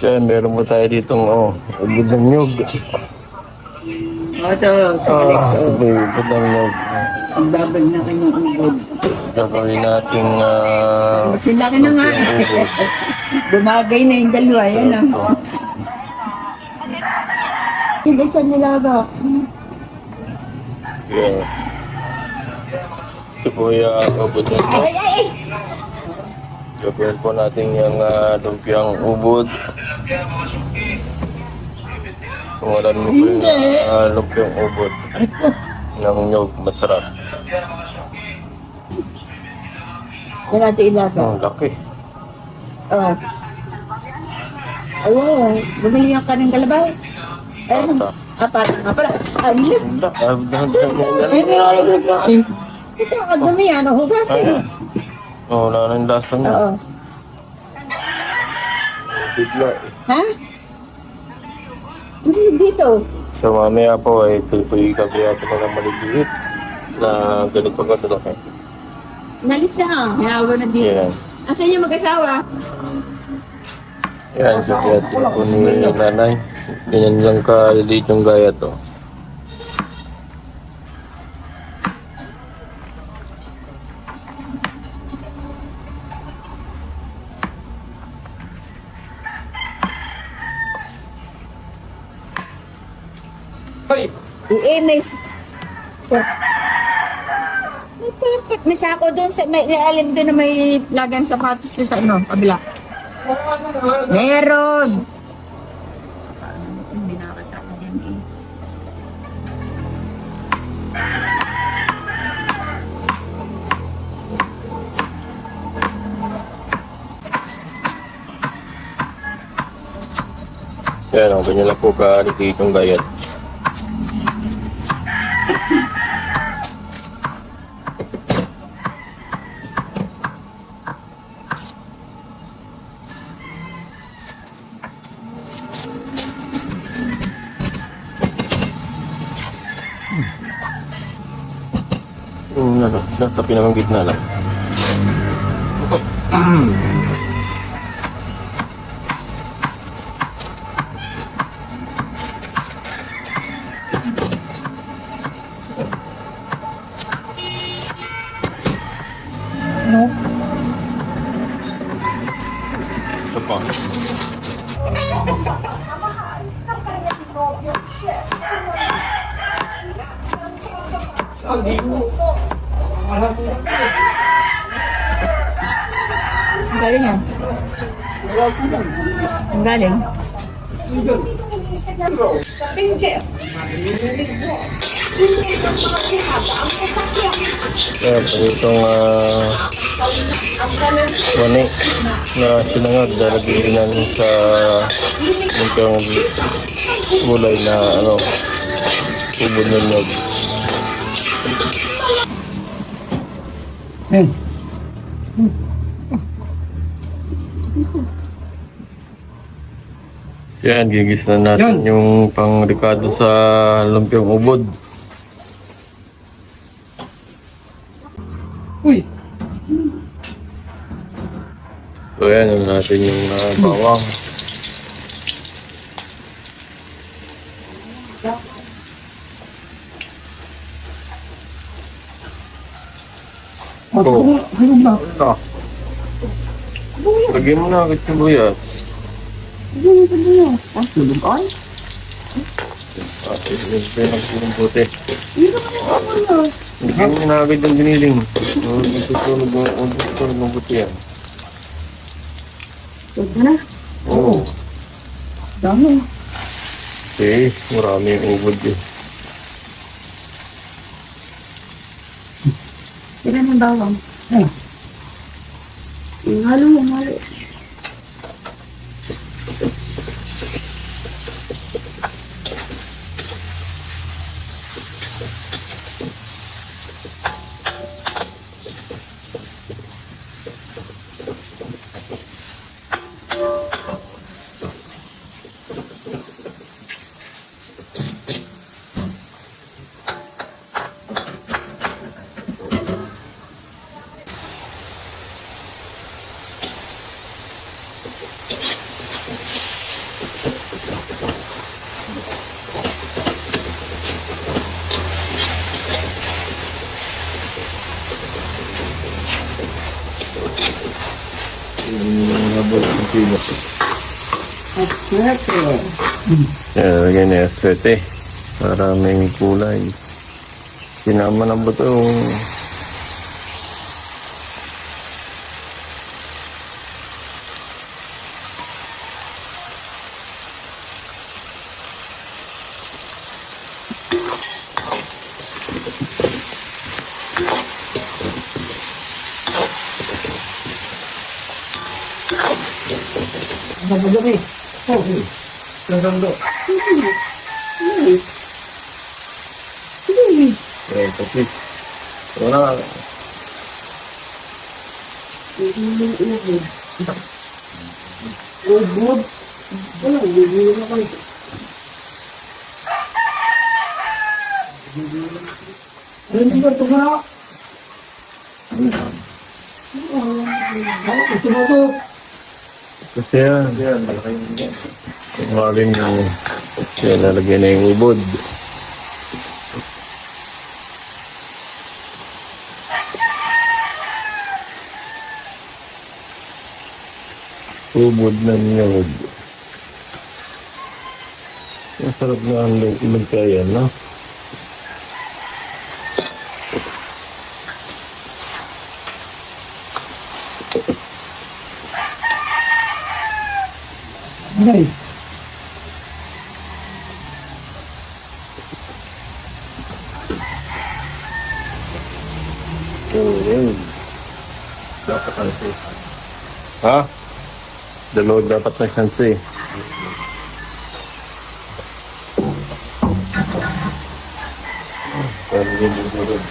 Siya, meron mo tayo ditong ubod ng nyug. Ito, sa Alex. Ito po yung ubod ng nyug. Ang babag na kanyang ubod. Gagawin natin Sila ka na nga. Bumagay na yung dalawa. Yan lang. Ibig sa nilaga. Yeah. Ito po yung ubod ng nyug. Ay, ay, ay! Gagawin po natin yung lumpiang ubod. Kung alam niyo po yung lumpiang ubod ng nyug, masarap. Yan natin ilaga. Ang laki. Oo. Oo, bumili yung kaning kalabaw. Ayun, apat. Nga pala. Ayun. Ay, nilalaglag ka. Ito, ang dumi yan. Hugasin. Oo, wala nang lasa niya. Oo. Bigla. Ha? Dito. So mamaya po ay ito po yung gabi ato mga maliliit na ganito ka talaki. Nalis na ah. Hinawa na dito. Yan. Asan yung mag-asawa? Yan, so kaya po ni nanay. Ganyan lang kaliliit yung gaya to. May sako doon sa may alim doon na may lagan sapatos doon sa ano, kabila. Meron. Hindi nakakatawa yan eh. Yan, ganyan lang po kaliliit yung gayat. Nasa pinakang gitna lang. No? Isa pa. Ang galing yan. Ang galing. Kaya po itong mani na sinangag lalagyan namin sa lumpiang gulay na ubod ng nyug. Yan, gigis na natin yung pang-ricado sa lumpiang ubod. Uy! So yan, ano natin yung bawang. Halog na. Lagyan mo na agad sibuyas. Hindi sa buyo. Ang tulog ay. Lagyan ng pulong puti. Hindi naman ako na. Lagyan mo na agad yung giniling. Tutunog ng buti yan. Ito na. Oo. Dami. Okay, marami yung ubod eh. Ilan ang bawang? Ay. Yung halo. Yung habol ng pino. At swerte. Yan, lagyan na yung swerte. Para may kulay. Sinama na ba itong Dami. Nagando. Sige. Ito, please. Wala. Ubod. Wala, ubod na kayo. Hindi ba ito nga? Ito ba ito? Kasi yan. Maraming yan, lalagyan na yung ubod. Ubod ng nyog. Masarap na ang magkaya, no? Ay. Oo, yun. Dapat ang ha? Dalawag dapat na chance eh. Pero yun yung dalawag.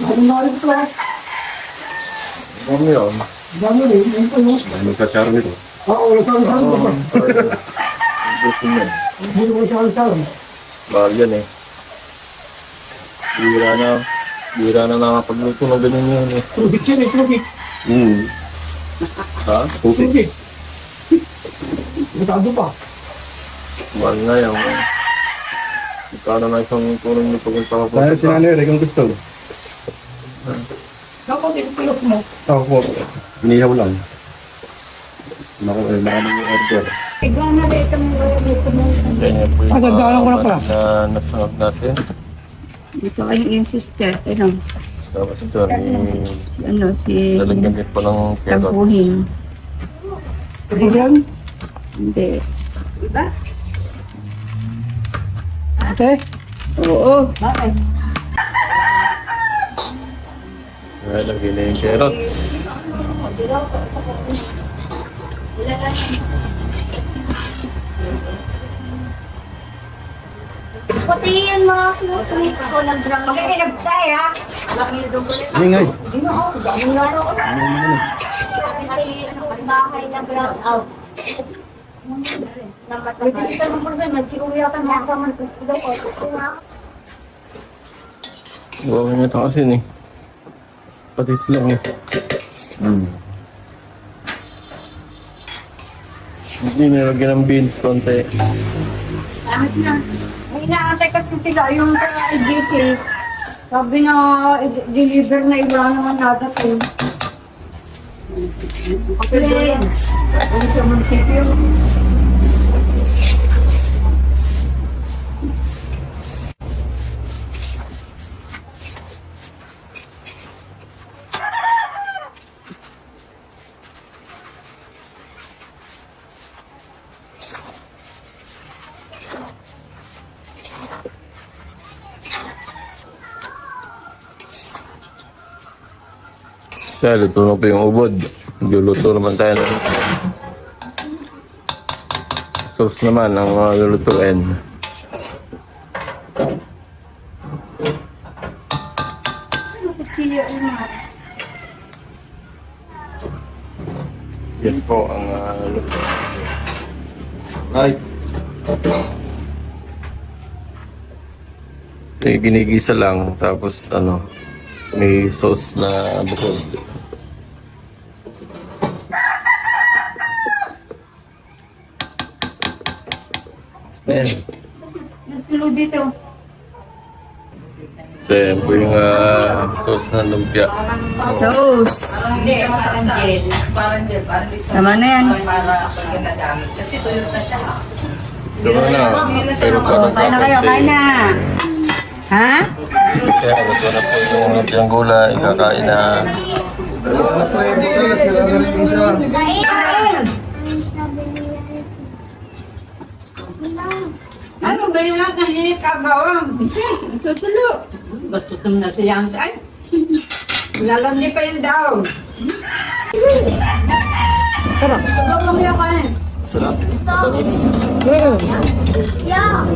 Ano na rin ito? Ano yun? Dami rin. Ano pa yun? Magkacharo nito. Oo, nasaan-saan ko pa. Gusto mo. Hindi mo saan-saan. Bahal yan eh. Bira na nakapagluto ng ganyan yan eh. Tubig siya, tubig. Ha? Tubig. Matado pa. Mahal na yan. Magkano na isang tulong nito kung sakapunta Dahil si Nanay Ray, kung gusto. Dapat yung pilot mo. Ako po. Inihaw lang. Maraming yung order. Ikaw na rin itong mo. Ganyan po yung Pagagalang ko na pala. na nasangag natin. Ito ay yung sister. Ano? Tapos ito ni Ano si... lalagyan din po ng carrots. Tampuhin. Ilan? Hindi. Diba? Okay. Oo. Bakit? Lalagyan na yung carrots. Pati yung mga kinusulit ko ng drama. Pagkakinag tayo ha. Ingay. Pati yung bahay na brown out. Pagkakinag tayo ng problema. Sinuwi ako ng mga kaman. Gusto daw ko. Huwag niya takasin eh. Pati sila eh. Hindi nilagyan ng beans konti. Kahit na. May inaantay kasi sila yung sa IDC. Sabi na deliver na iba naman nadating. Ano sa munisipyo? Kaya luto na po yung ubod. Luluto naman tayo ng sauce naman ang mga lulutuin. Yan po ang luto. Ay. Ginigisa lang tapos may sauce na bukod. Ayan. Nagtulo dito. So yan po yung sauce na lumpia. Sauce. Hindi, parang gel. Parang gel. Parang Naman na yan. para pag ginagamit. Kasi tuyot na siya. Diba na? Pero Kain na kayo, kain na. Ha? Kaya luto na po yung lumpiang gulay. Kakain na. Ano ba yung lahat ng inikagawang? Isa, itutulo. Batutom na siya ang ay. Lalandi pa yung daw. Sarap. Sarap mo yung kain. Sarap. Tamis. Yeah.